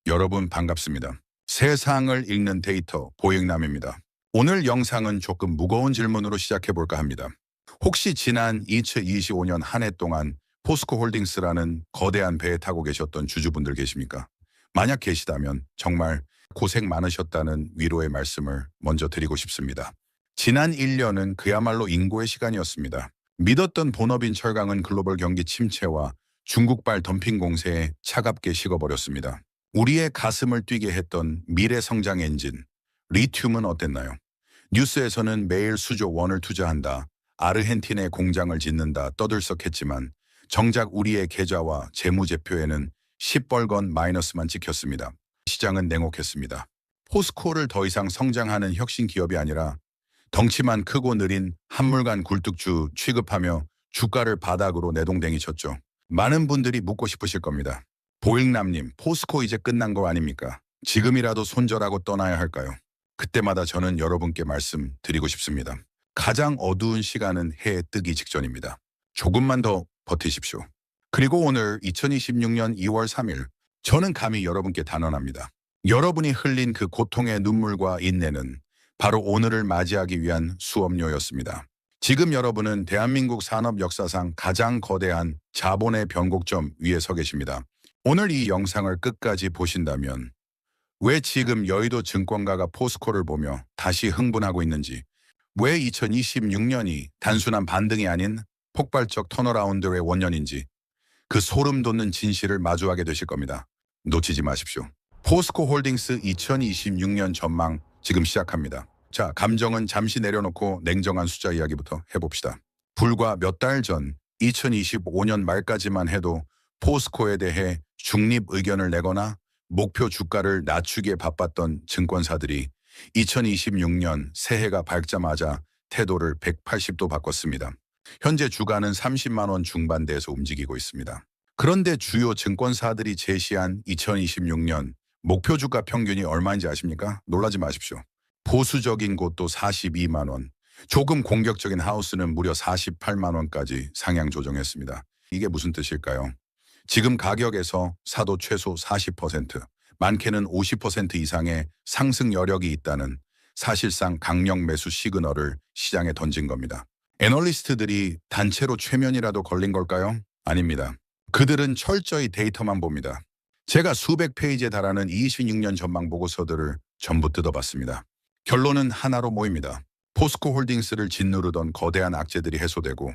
여러분 반갑습니다. 세상을 읽는 데이터 보행남입니다. 오늘 영상은 조금 무거운 질문으로 시작해 볼까 합니다. 혹시 지난 2025년 한 해 동안 포스코홀딩스라는 거대한 배에 타고 계셨던 주주분들 계십니까? 만약 계시다면 정말 고생 많으셨다는 위로의 말씀을 먼저 드리고 싶습니다. 지난 1년은 그야말로 인고의 시간이었습니다. 믿었던 본업인 철강은 글로벌 경기 침체와 중국발 덤핑 공세에 차갑게 식어버렸습니다. 우리의 가슴을 뛰게 했던 미래 성장 엔진, 리튬은 어땠나요? 뉴스에서는 매일 수조 원을 투자한다, 아르헨티나에 공장을 짓는다 떠들썩했지만 정작 우리의 계좌와 재무제표에는 10벌건 마이너스만 찍혔습니다. 시장은 냉혹했습니다. 포스코를 더 이상 성장하는 혁신 기업이 아니라 덩치만 크고 느린 한물간 굴뚝주 취급하며 주가를 바닥으로 내동댕이 쳤죠. 많은 분들이 묻고 싶으실 겁니다. 보잉남님, 포스코 이제 끝난 거 아닙니까? 지금이라도 손절하고 떠나야 할까요? 그때마다 저는 여러분께 말씀드리고 싶습니다. 가장 어두운 시간은 해에 뜨기 직전입니다. 조금만 더 버티십시오. 그리고 오늘 2026년 2월 3일, 저는 감히 여러분께 단언합니다. 여러분이 흘린 그 고통의 눈물과 인내는 바로 오늘을 맞이하기 위한 수업료였습니다. 지금 여러분은 대한민국 산업 역사상 가장 거대한 자본의 변곡점 위에 서 계십니다. 오늘 이 영상을 끝까지 보신다면 왜 지금 여의도 증권가가 포스코를 보며 다시 흥분하고 있는지, 왜 2026년이 단순한 반등이 아닌 폭발적 턴어라운드의 원년인지 그 소름 돋는 진실을 마주하게 되실 겁니다. 놓치지 마십시오. 포스코 홀딩스 2026년 전망 지금 시작합니다. 자, 감정은 잠시 내려놓고 냉정한 숫자 이야기부터 해봅시다. 불과 몇 달 전 2025년 말까지만 해도 포스코에 대해 중립 의견을 내거나 목표 주가를 낮추기에 바빴던 증권사들이 2026년 새해가 밝자마자 태도를 180도 바꿨습니다. 현재 주가는 30만 원 중반대에서 움직이고 있습니다. 그런데 주요 증권사들이 제시한 2026년 목표 주가 평균이 얼마인지 아십니까? 놀라지 마십시오. 보수적인 곳도 42만 원, 조금 공격적인 하우스는 무려 48만 원까지 상향 조정했습니다. 이게 무슨 뜻일까요? 지금 가격에서 사도 최소 40%, 많게는 50% 이상의 상승 여력이 있다는 사실상 강력 매수 시그널을 시장에 던진 겁니다. 애널리스트들이 단체로 최면이라도 걸린 걸까요? 아닙니다. 그들은 철저히 데이터만 봅니다. 제가 수백 페이지에 달하는 26년 전망 보고서들을 전부 뜯어봤습니다. 결론은 하나로 모입니다. 포스코 홀딩스를 짓누르던 거대한 악재들이 해소되고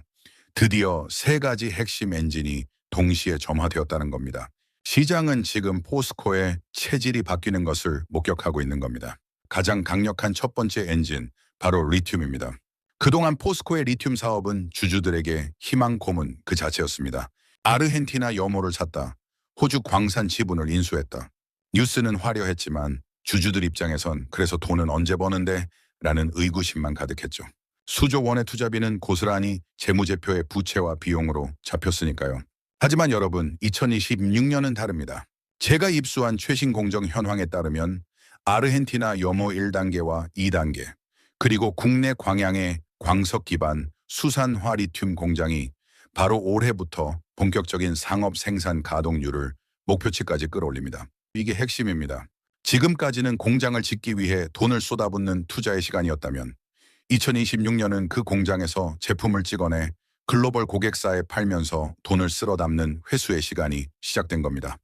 드디어 세 가지 핵심 엔진이 동시에 점화되었다는 겁니다. 시장은 지금 포스코의 체질이 바뀌는 것을 목격하고 있는 겁니다. 가장 강력한 첫 번째 엔진, 바로 리튬입니다. 그동안 포스코의 리튬 사업은 주주들에게 희망 고문 그 자체였습니다. 아르헨티나 염호를 샀다, 호주 광산 지분을 인수했다. 뉴스는 화려했지만 주주들 입장에선 그래서 돈은 언제 버는데? 라는 의구심만 가득했죠. 수조 원의 투자비는 고스란히 재무제표의 부채와 비용으로 잡혔으니까요. 하지만 여러분, 2026년은 다릅니다. 제가 입수한 최신 공정 현황에 따르면 아르헨티나 염호 1단계와 2단계, 그리고 국내 광양의 광석 기반 수산화 리튬 공장이 바로 올해부터 본격적인 상업 생산 가동률을 목표치까지 끌어올립니다. 이게 핵심입니다. 지금까지는 공장을 짓기 위해 돈을 쏟아붓는 투자의 시간이었다면 2026년은 그 공장에서 제품을 찍어내 글로벌 고객사에 팔면서 돈을 쓸어 담는 회수의 시간이 시작된 겁니다.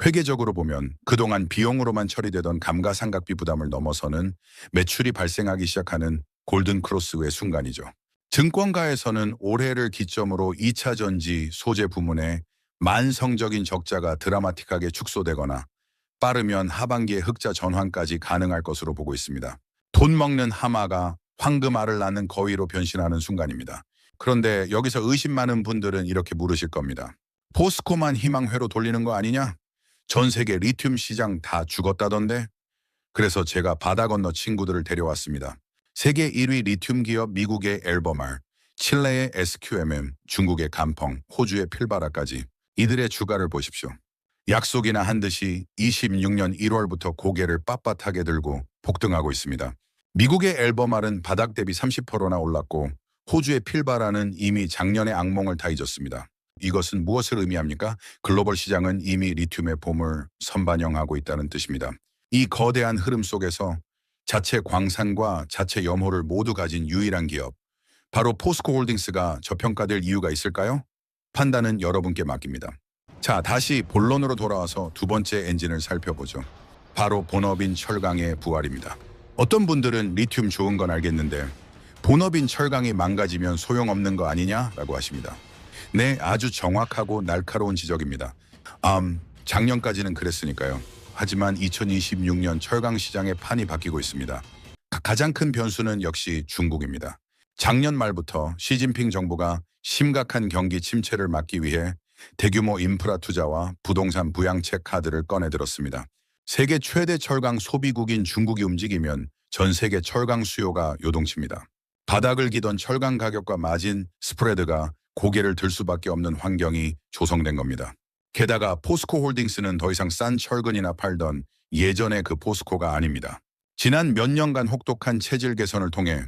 회계적으로 보면 그동안 비용으로만 처리되던 감가상각비 부담을 넘어서는 매출이 발생하기 시작하는 골든크로스의 순간이죠. 증권가에서는 올해를 기점으로 2차 전지 소재 부문에 만성적인 적자가 드라마틱하게 축소되거나 빠르면 하반기에 흑자 전환까지 가능할 것으로 보고 있습니다. 돈 먹는 하마가 황금알을 낳는 거위로 변신하는 순간입니다. 그런데 여기서 의심 많은 분들은 이렇게 물으실 겁니다. 포스코만 희망회로 돌리는 거 아니냐? 전 세계 리튬 시장 다 죽었다던데? 그래서 제가 바다 건너 친구들을 데려왔습니다. 세계 1위 리튬 기업 미국의 엘버말, 칠레의 SQMM, 중국의 감펑, 호주의 필바라까지 이들의 주가를 보십시오. 약속이나 한 듯이 26년 1월부터 고개를 빳빳하게 들고 폭등하고 있습니다. 미국의 엘버말은 바닥 대비 30%나 올랐고 호주의 필바라는 이미 작년의 악몽을 다 잊었습니다. 이것은 무엇을 의미합니까? 글로벌 시장은 이미 리튬의 봄을 선반영하고 있다는 뜻입니다. 이 거대한 흐름 속에서 자체 광산과 자체 염호를 모두 가진 유일한 기업, 바로 포스코 홀딩스가 저평가될 이유가 있을까요? 판단은 여러분께 맡깁니다. 자, 다시 본론으로 돌아와서 두 번째 엔진을 살펴보죠. 바로 본업인 철강의 부활입니다. 어떤 분들은 리튬 좋은 건 알겠는데 본업인 철강이 망가지면 소용없는 거 아니냐라고 하십니다. 네, 아주 정확하고 날카로운 지적입니다. 작년까지는 그랬으니까요. 하지만 2026년 철강 시장의 판이 바뀌고 있습니다. 가장 큰 변수는 역시 중국입니다. 작년 말부터 시진핑 정부가 심각한 경기 침체를 막기 위해 대규모 인프라 투자와 부동산 부양책 카드를 꺼내들었습니다. 세계 최대 철강 소비국인 중국이 움직이면 전 세계 철강 수요가 요동칩니다. 바닥을 기던 철강 가격과 마진 스프레드가 고개를 들 수밖에 없는 환경이 조성된 겁니다. 게다가 포스코 홀딩스는 더 이상 싼 철근이나 팔던 예전의 그 포스코가 아닙니다. 지난 몇 년간 혹독한 체질 개선을 통해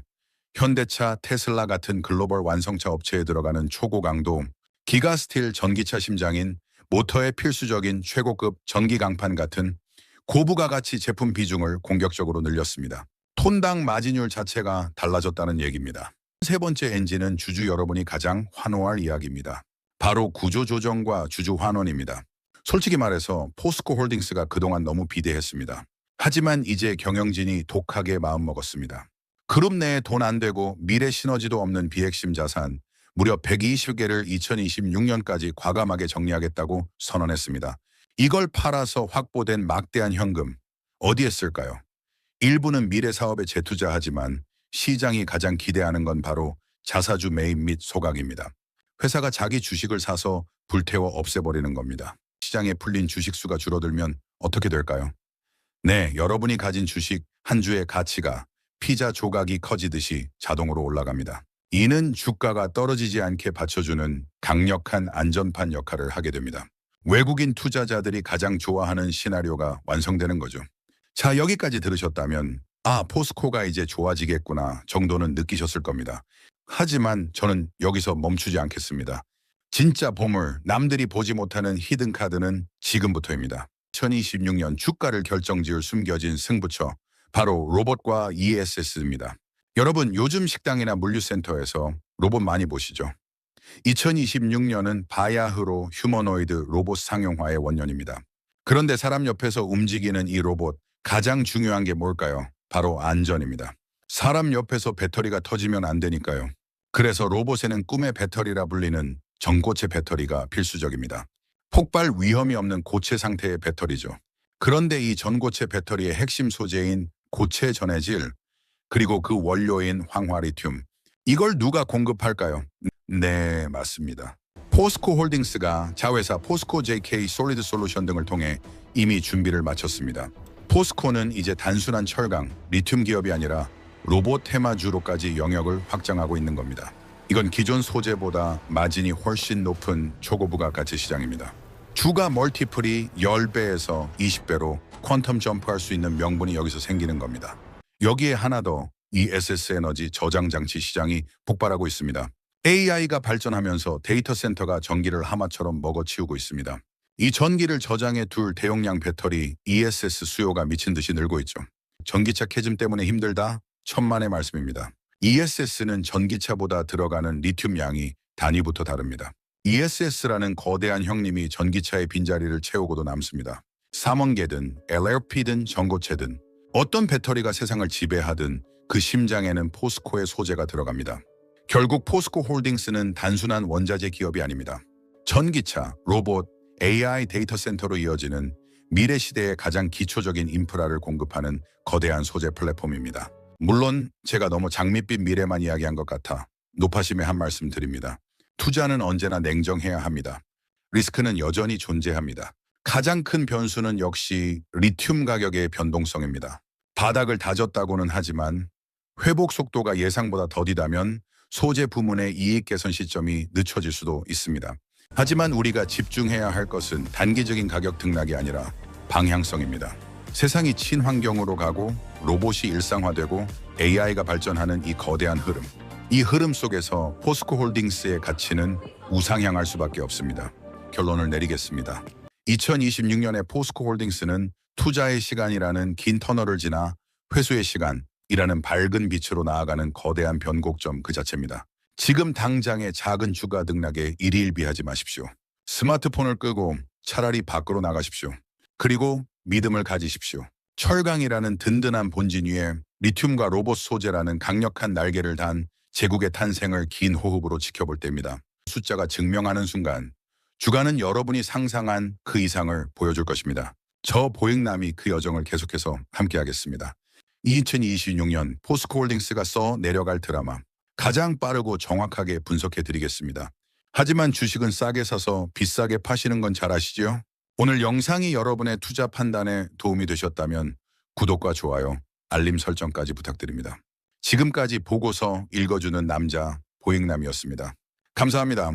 현대차, 테슬라 같은 글로벌 완성차 업체에 들어가는 초고강도 기가스틸 전기차 심장인 모터의 필수적인 최고급 전기 강판 같은 고부가 가치 제품 비중을 공격적으로 늘렸습니다. 톤당 마진율 자체가 달라졌다는 얘기입니다. 세 번째 엔진은 주주 여러분이 가장 환호할 이야기입니다. 바로 구조조정과 주주 환원입니다. 솔직히 말해서 포스코 홀딩스가 그동안 너무 비대했습니다. 하지만 이제 경영진이 독하게 마음먹었습니다. 그룹 내에 돈 안 되고 미래 시너지도 없는 비핵심 자산 무려 120개를 2026년까지 과감하게 정리하겠다고 선언했습니다. 이걸 팔아서 확보된 막대한 현금 어디에 쓸까요? 일부는 미래 사업에 재투자하지만 시장이 가장 기대하는 건 바로 자사주 매입 및 소각입니다. 회사가 자기 주식을 사서 불태워 없애버리는 겁니다. 시장에 풀린 주식수가 줄어들면 어떻게 될까요? 네, 여러분이 가진 주식 한 주의 가치가 피자 조각이 커지듯이 자동으로 올라갑니다. 이는 주가가 떨어지지 않게 받쳐주는 강력한 안전판 역할을 하게 됩니다. 외국인 투자자들이 가장 좋아하는 시나리오가 완성되는 거죠. 자, 여기까지 들으셨다면 포스코가 이제 좋아지겠구나 정도는 느끼셨을 겁니다. 하지만 저는 여기서 멈추지 않겠습니다. 진짜 보물, 남들이 보지 못하는 히든카드는 지금부터입니다. 2026년 주가를 결정지을 숨겨진 승부처, 바로 로봇과 ESS입니다. 여러분, 요즘 식당이나 물류센터에서 로봇 많이 보시죠? 2026년은 바야흐로 휴머노이드 로봇 상용화의 원년입니다. 그런데 사람 옆에서 움직이는 이 로봇, 가장 중요한 게 뭘까요? 바로 안전입니다. 사람 옆에서 배터리가 터지면 안 되니까요. 그래서 로봇에는 꿈의 배터리라 불리는 전고체 배터리가 필수적입니다. 폭발 위험이 없는 고체 상태의 배터리죠. 그런데 이 전고체 배터리의 핵심 소재인 고체 전해질, 그리고 그 원료인 황화리튬, 이걸 누가 공급할까요? 네, 맞습니다. 포스코 홀딩스가 자회사 포스코 JK 솔리드 솔루션 등을 통해 이미 준비를 마쳤습니다. 포스코는 이제 단순한 철강, 리튬 기업이 아니라 로봇 테마주로까지 영역을 확장하고 있는 겁니다. 이건 기존 소재보다 마진이 훨씬 높은 초고부가 가치 시장입니다. 주가 멀티플이 10배에서 20배로 퀀텀 점프할 수 있는 명분이 여기서 생기는 겁니다. 여기에 하나 더, ESS 에너지 저장 장치 시장이 폭발하고 있습니다. AI가 발전하면서 데이터 센터가 전기를 하마처럼 먹어치우고 있습니다. 이 전기를 저장해 둘 대용량 배터리 ESS 수요가 미친 듯이 늘고 있죠. 전기차 캐즘 때문에 힘들다? 천만의 말씀입니다. ESS는 전기차보다 들어가는 리튬 양이 단위부터 다릅니다. ESS라는 거대한 형님이 전기차의 빈자리를 채우고도 남습니다. 삼원계든 LRP든 전고체든 어떤 배터리가 세상을 지배하든 그 심장에는 포스코의 소재가 들어갑니다. 결국 포스코 홀딩스는 단순한 원자재 기업이 아닙니다. 전기차, 로봇, AI 데이터 센터로 이어지는 미래 시대의 가장 기초적인 인프라를 공급하는 거대한 소재 플랫폼입니다. 물론 제가 너무 장밋빛 미래만 이야기한 것 같아 노파심에 한 말씀 드립니다. 투자는 언제나 냉정해야 합니다. 리스크는 여전히 존재합니다. 가장 큰 변수는 역시 리튬 가격의 변동성입니다. 바닥을 다졌다고는 하지만 회복 속도가 예상보다 더디다면 소재 부문의 이익 개선 시점이 늦춰질 수도 있습니다. 하지만 우리가 집중해야 할 것은 단기적인 가격 등락이 아니라 방향성입니다. 세상이 친환경으로 가고 로봇이 일상화되고 AI가 발전하는 이 거대한 흐름. 이 흐름 속에서 포스코 홀딩스의 가치는 우상향할 수밖에 없습니다. 결론을 내리겠습니다. 2026년에 포스코홀딩스는 투자의 시간이라는 긴 터널을 지나 회수의 시간이라는 밝은 빛으로 나아가는 거대한 변곡점 그 자체입니다. 지금 당장의 작은 주가 등락에 일희일비하지 마십시오. 스마트폰을 끄고 차라리 밖으로 나가십시오. 그리고 믿음을 가지십시오. 철강이라는 든든한 본진 위에 리튬과 로봇 소재라는 강력한 날개를 단 제국의 탄생을 긴 호흡으로 지켜볼 때입니다. 숫자가 증명하는 순간 주가는 여러분이 상상한 그 이상을 보여줄 것입니다. 저 보잉남이 그 여정을 계속해서 함께하겠습니다. 2026년 포스코홀딩스가 써 내려갈 드라마 가장 빠르고 정확하게 분석해 드리겠습니다. 하지만 주식은 싸게 사서 비싸게 파시는 건 잘 아시죠? 오늘 영상이 여러분의 투자 판단에 도움이 되셨다면 구독과 좋아요, 알림 설정까지 부탁드립니다. 지금까지 보고서 읽어주는 남자 보잉남이었습니다. 감사합니다.